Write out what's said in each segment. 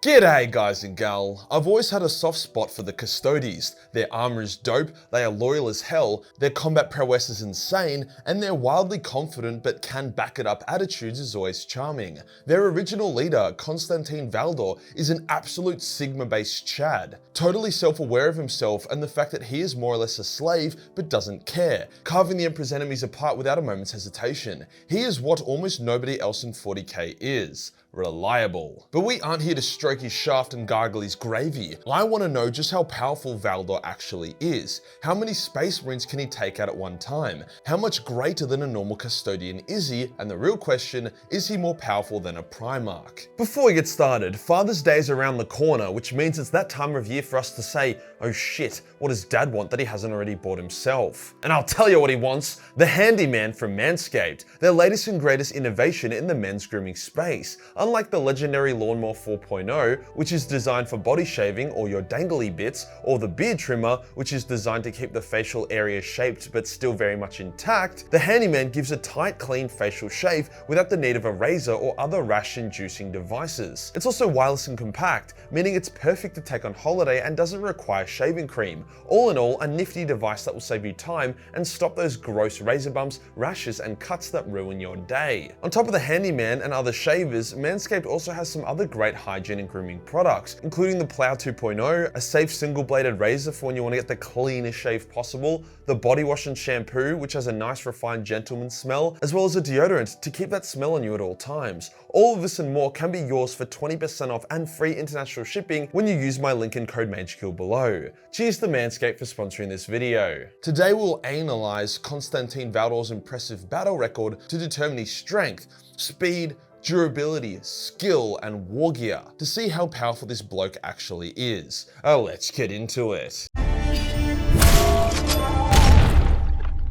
G'day guys and gal, I've always had a soft spot for the Custodes. Their armor is dope, they are loyal as hell, their combat prowess is insane, and their wildly confident but can back it up attitudes is always charming. Their original leader, Constantin Valdor, is an absolute Sigma-based Chad, totally self-aware of himself and the fact that he is more or less a slave but doesn't care, carving the Emperor's enemies apart without a moment's hesitation. He is what almost nobody else in 40k is. Reliable. But we aren't here to stroke his shaft and gargle his gravy. I want to know just how powerful Valdor actually is. How many Space Marines can he take out at one time? How much greater than a normal custodian is he? And the real question, is he more powerful than a Primarch? Before we get started, Father's Day is around the corner, which means it's that time of year for us to say, oh shit, what does Dad want that he hasn't already bought himself? And I'll tell you what he wants, the Handyman from Manscaped, their latest and greatest innovation in the men's grooming space. Unlike the legendary Lawnmower 4.0, which is designed for body shaving or your dangly bits, or the beard trimmer, which is designed to keep the facial area shaped but still very much intact, the Handyman gives a tight, clean facial shave without the need of a razor or other rash-inducing devices. It's also wireless and compact, meaning it's perfect to take on holiday and doesn't require shaving cream. All in all, a nifty device that will save you time and stop those gross razor bumps, rashes, and cuts that ruin your day. On top of the Handyman and other shavers, Manscaped also has some other great hygiene and grooming products, including the Plow 2.0, a safe single-bladed razor for when you want to get the cleanest shave possible, the body wash and shampoo, which has a nice refined gentleman smell, as well as a deodorant to keep that smell on you at all times. All of this and more can be yours for 20% off and free international shipping when you use my link and code Majorkill below. Cheers to Manscaped for sponsoring this video. Today we'll analyze Constantin Valdor's impressive battle record to determine his strength, speed, durability, skill, and war gear to see how powerful this bloke actually is. Let's get into it.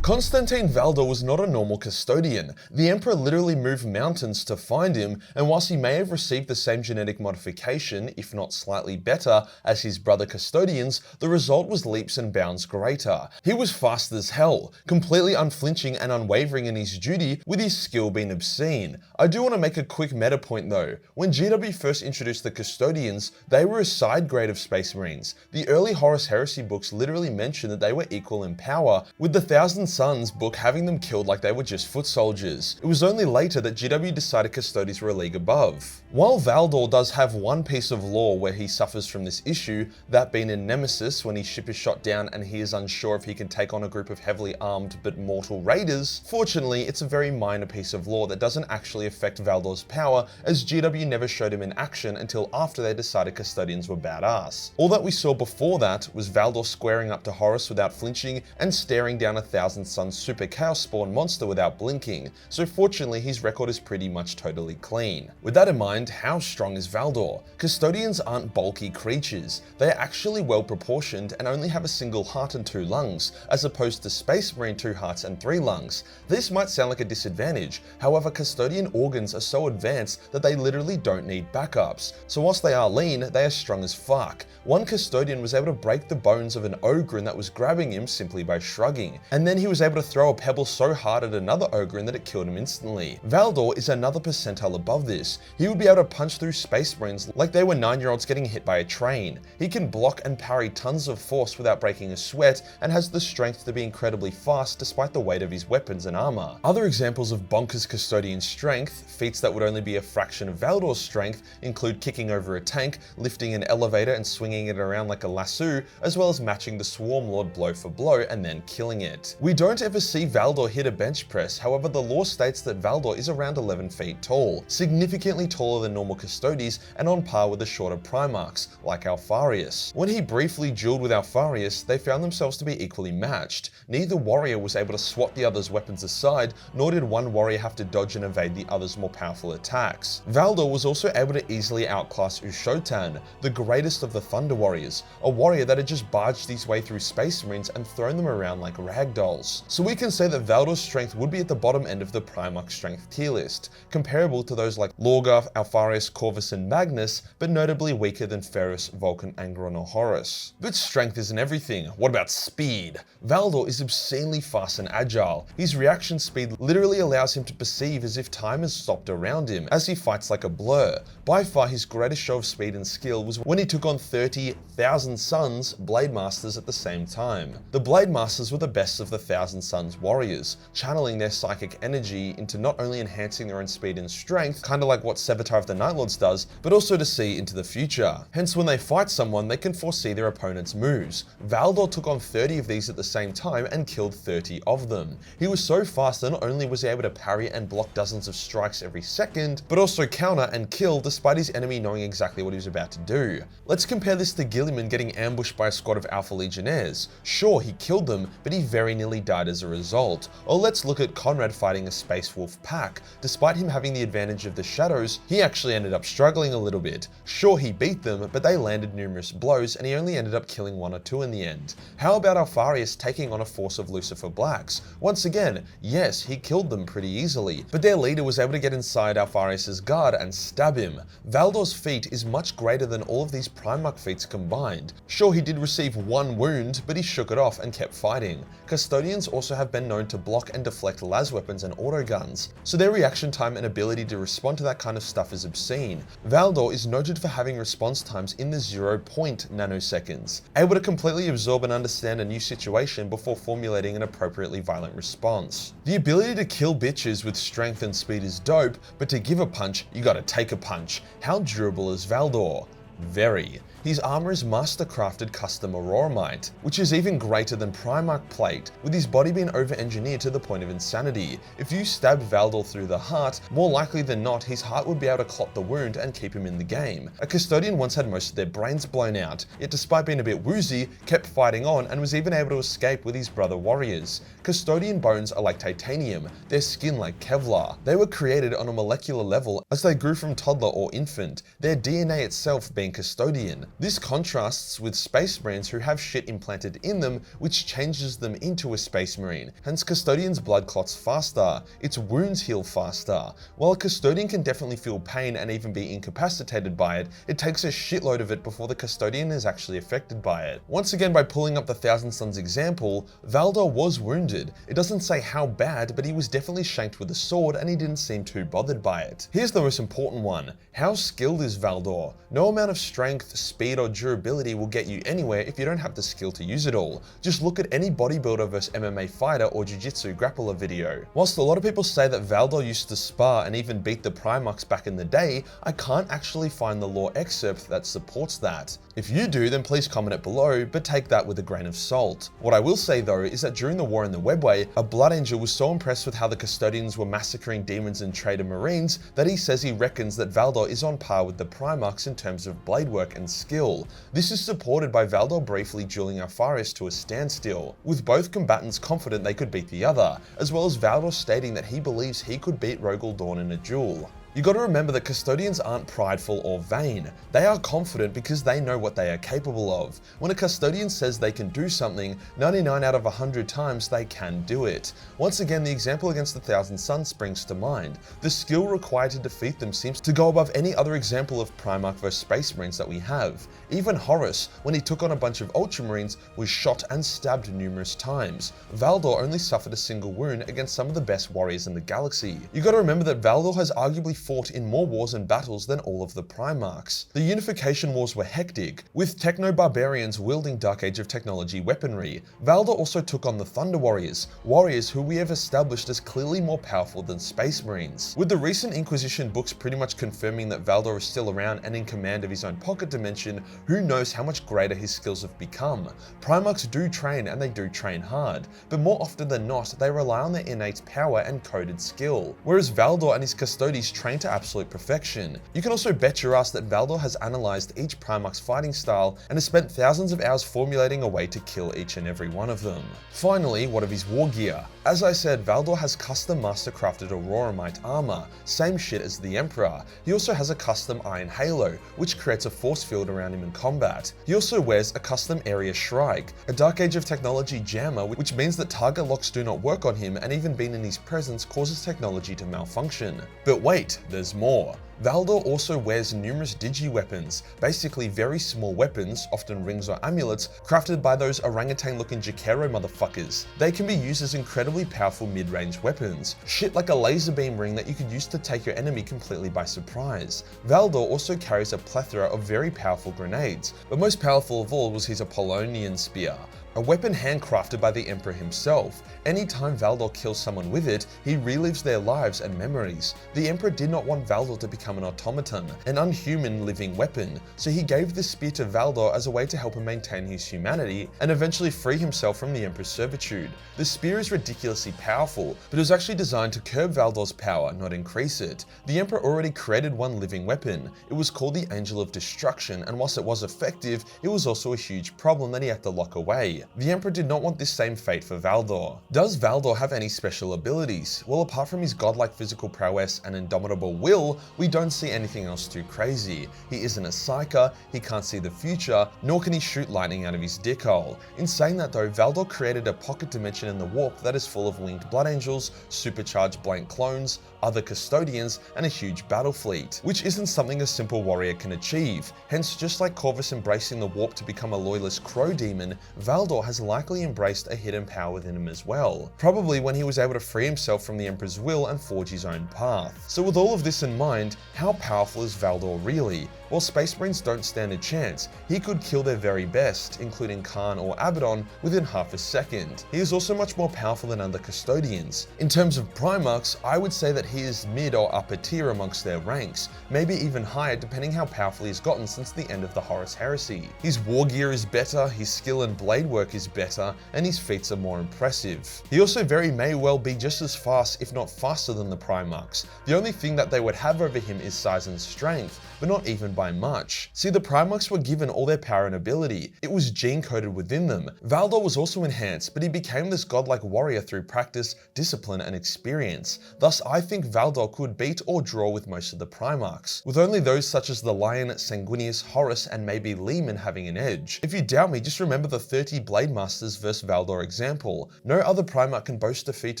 Constantin Valdor was not a normal custodian. The Emperor literally moved mountains to find him, and whilst he may have received the same genetic modification, if not slightly better, as his brother custodians, the result was leaps and bounds greater. He was fast as hell, completely unflinching and unwavering in his duty, with his skill being obscene. I do want to make a quick meta point though. When GW first introduced the custodians, they were a side grade of Space Marines. The early Horus Heresy books literally mentioned that they were equal in power, with the Thousand Sons book having them killed like they were just foot soldiers. It was only later that GW decided Custodes were a league above. While Valdor does have one piece of lore where he suffers from this issue, that being in Nemesis when his ship is shot down and he is unsure if he can take on a group of heavily armed but mortal raiders, fortunately it's a very minor piece of lore that doesn't actually affect Valdor's power, as GW never showed him in action until after they decided Custodians were badass. All that we saw before that was Valdor squaring up to Horus without flinching and staring down a Thousand Sons super chaos spawn monster without blinking, so fortunately his record is pretty much totally clean. With that in mind, how strong is Valdor? Custodians aren't bulky creatures, they are actually well proportioned and only have a single heart and 2 lungs, as opposed to Space Marine 2 hearts and 3 lungs. This might sound like a disadvantage, however custodian organs are so advanced that they literally don't need backups, so whilst they are lean, they are strong as fuck. One custodian was able to break the bones of an Ogrin that was grabbing him simply by shrugging, and then he was able to throw a pebble so hard at another Ogrin that it killed him instantly. Valdor is another percentile above this. He would be able to punch through Space Marines like they were 9-year-olds getting hit by a train. He can block and parry tons of force without breaking a sweat, and has the strength to be incredibly fast despite the weight of his weapons and armor. Other examples of bonkers custodian strength, feats that would only be a fraction of Valdor's strength, include kicking over a tank, lifting an elevator and swinging it around like a lasso, as well as matching the Swarm Lord blow for blow and then killing it. We don't ever see Valdor hit a bench press, however the lore states that Valdor is around 11 feet tall, significantly taller than normal Custodes and on par with the shorter Primarchs, like Alfarius. When he briefly dueled with Alfarius, they found themselves to be equally matched. Neither warrior was able to swat the other's weapons aside, nor did one warrior have to dodge and evade the other's more powerful attacks. Valdor was also able to easily outclass Ushotan, the greatest of the Thunder Warriors, a warrior that had just barged his way through Space Marines and thrown them around like ragdolls. else. So we can say that Valdor's strength would be at the bottom end of the Primarch strength tier list, comparable to those like Lorgar, Alfarius, Corvus, and Magnus, but notably weaker than Ferrus, Vulcan, Angron, or Horus. But strength isn't everything. What about speed? Valdor is obscenely fast and agile. His reaction speed literally allows him to perceive as if time has stopped around him, as he fights like a blur. By far his greatest show of speed and skill was when he took on 30,000 Suns Blade Masters at the same time. The Blade Masters were the best of the Thousand Suns warriors, channeling their psychic energy into not only enhancing their own speed and strength, kind of like what Sevatar of the Night Lords does, but also to see into the future. Hence when they fight someone, they can foresee their opponent's moves. Valdor took on 30 of these at the same time and killed 30 of them. He was so fast that not only was he able to parry and block dozens of strikes every second, but also counter and kill despite his enemy knowing exactly what he was about to do. Let's compare this to Guilliman getting ambushed by a squad of Alpha Legionnaires. Sure, he killed them, but he very nearly died as a result. Or let's look at Conrad fighting a Space Wolf pack. Despite him having the advantage of the shadows, he actually ended up struggling a little bit. Sure, he beat them, but they landed numerous blows and he only ended up killing 1 or 2 in the end. How about Alfarius taking on a force of Lucifer Blacks? Once again, yes, he killed them pretty easily, but their leader was able to get inside Alfarius' guard and stab him. Valdor's feat is much greater than all of these Primarch feats combined. Sure, he did receive 1 wound, but he shook it off and kept fighting. Custodians also have been known to block and deflect las weapons and autoguns, so their reaction time and ability to respond to that kind of stuff is obscene. Valdor is noted for having response times in the 0 nanoseconds, able to completely absorb and understand a new situation before formulating an appropriately violent response. The ability to kill bitches with strength and speed is dope, but to give a punch, you gotta take a punch. How durable is Valdor? Very. His armor is mastercrafted custom auroramite, which is even greater than Primarch plate, with his body being over-engineered to the point of insanity. If you stabbed Valdor through the heart, more likely than not, his heart would be able to clot the wound and keep him in the game. A Custodian once had most of their brains blown out, yet despite being a bit woozy, kept fighting on and was even able to escape with his brother warriors. Custodian bones are like titanium, their skin like Kevlar. They were created on a molecular level as they grew from toddler or infant, their DNA itself being Custodian. This contrasts with Space Marines who have shit implanted in them, which changes them into a Space Marine. Hence, Custodian's blood clots faster, its wounds heal faster. While a Custodian can definitely feel pain and even be incapacitated by it, it takes a shitload of it before the Custodian is actually affected by it. Once again, by pulling up the Thousand Suns example, Valdor was wounded. It doesn't say how bad, but he was definitely shanked with a sword and he didn't seem too bothered by it. Here's the most important one. How skilled is Valdor? No amount of strength, speed, or durability will get you anywhere if you don't have the skill to use it all. Just look at any bodybuilder versus MMA fighter or jiu-jitsu grappler video. Whilst a lot of people say that Valdor used to spar and even beat the Primarchs back in the day, I can't actually find the lore excerpt that supports that. If you do, then please comment it below, but take that with a grain of salt. What I will say though is that during the war in the Webway, a Blood Angel was so impressed with how the Custodians were massacring demons and traitor marines that he says he reckons that Valdor is on par with the Primarchs in terms of blade work and skill. This is supported by Valdor briefly dueling Alfarius to a standstill, with both combatants confident they could beat the other, as well as Valdor stating that he believes he could beat Rogel Dawn in a duel. You gotta remember that Custodians aren't prideful or vain. They are confident because they know what they are capable of. When a Custodian says they can do something, 99 out of 100 times they can do it. Once again, the example against the Thousand Suns springs to mind. The skill required to defeat them seems to go above any other example of Primarch vs Space Marines that we have. Even Horus, when he took on a bunch of Ultramarines, was shot and stabbed numerous times. Valdor only suffered a single wound against some of the best warriors in the galaxy. You gotta remember that Valdor has arguably fought in more wars and battles than all of the Primarchs. The Unification Wars were hectic, with techno-barbarians wielding Dark Age of Technology weaponry. Valdor also took on the Thunder Warriors, warriors who we have established as clearly more powerful than Space Marines. With the recent Inquisition books pretty much confirming that Valdor is still around and in command of his own pocket dimension, who knows how much greater his skills have become. Primarchs do train and they do train hard, but more often than not, they rely on their innate power and coded skill. Whereas Valdor and his Custodes train trained to absolute perfection. You can also bet your ass that Valdor has analysed each Primarch's fighting style and has spent thousands of hours formulating a way to kill each and every one of them. Finally, what of his war gear? As I said, Valdor has custom mastercrafted Auroramite armor, same shit as the Emperor. He also has a custom iron halo, which creates a force field around him in combat. He also wears a custom area Shrike, a Dark Age of Technology jammer, which means that target locks do not work on him, and even being in his presence causes technology to malfunction. But wait, there's more. Valdor also wears numerous digi-weapons, basically very small weapons, often rings or amulets, crafted by those orangutan-looking Jakero motherfuckers. They can be used as incredibly powerful mid-range weapons, shit like a laser beam ring that you could use to take your enemy completely by surprise. Valdor also carries a plethora of very powerful grenades, but most powerful of all was his Apollonian Spear, a weapon handcrafted by the Emperor himself. Anytime Valdor kills someone with it, he relives their lives and memories. The Emperor did not want Valdor to become an automaton, an unhuman living weapon, so he gave this spear to Valdor as a way to help him maintain his humanity and eventually free himself from the Emperor's servitude. The spear is ridiculously powerful, but it was actually designed to curb Valdor's power, not increase it. The Emperor already created one living weapon. It was called the Angel of Destruction, and whilst it was effective, it was also a huge problem that he had to lock away. The Emperor did not want this same fate for Valdor. Does Valdor have any special abilities? Well, apart from his godlike physical prowess and indomitable will, we don't see anything else too crazy. He isn't a psyker, he can't see the future, nor can he shoot lightning out of his dickhole. In saying that though, Valdor created a pocket dimension in the warp that is full of winged blood angels, supercharged blank clones, other custodians, and a huge battle fleet, which isn't something a simple warrior can achieve. Hence, just like Corvus embracing the warp to become a loyalist crow demon, Valdor has likely embraced a hidden power within him as well, probably when he was able to free himself from the Emperor's will and forge his own path. So with all of this in mind, how powerful is Valdor really? Well, Space Marines don't stand a chance. He could kill their very best, including Khan or Abaddon, within half a second. He is also much more powerful than other custodians. In terms of Primarchs, I would say that he is mid or upper tier amongst their ranks, maybe even higher depending how powerful he's gotten since the end of the Horus Heresy. His war gear is better, his skill and blade work is better, and his feats are more impressive. He also very may well be just as fast, if not faster than the Primarchs. The only thing that they would have over him is size and strength, but not even by much. See, the Primarchs were given all their power and ability. It was gene-coded within them. Valdor was also enhanced, but he became this godlike warrior through practice, discipline, and experience. Thus, I think Valdor could beat or draw with most of the Primarchs, with only those such as the Lion, Sanguinius, Horus, and maybe Lehman having an edge. If you doubt me, just remember the 30 Blade Masters vs Valdor example. No other Primarch can boast a feat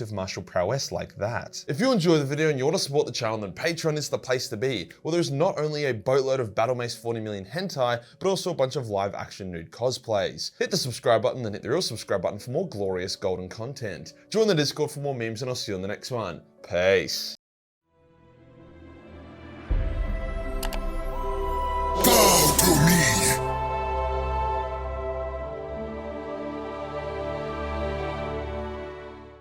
of martial prowess like that. If you enjoyed the video and you want to support the channel, then Patreon is the place to be, where there's not only a boatload of Battle Mace 40 million hentai, but also a bunch of live action nude cosplays. Hit the subscribe button, then hit the real subscribe button for more glorious golden content. Join the Discord for more memes, and I'll see you on the next one. Peace.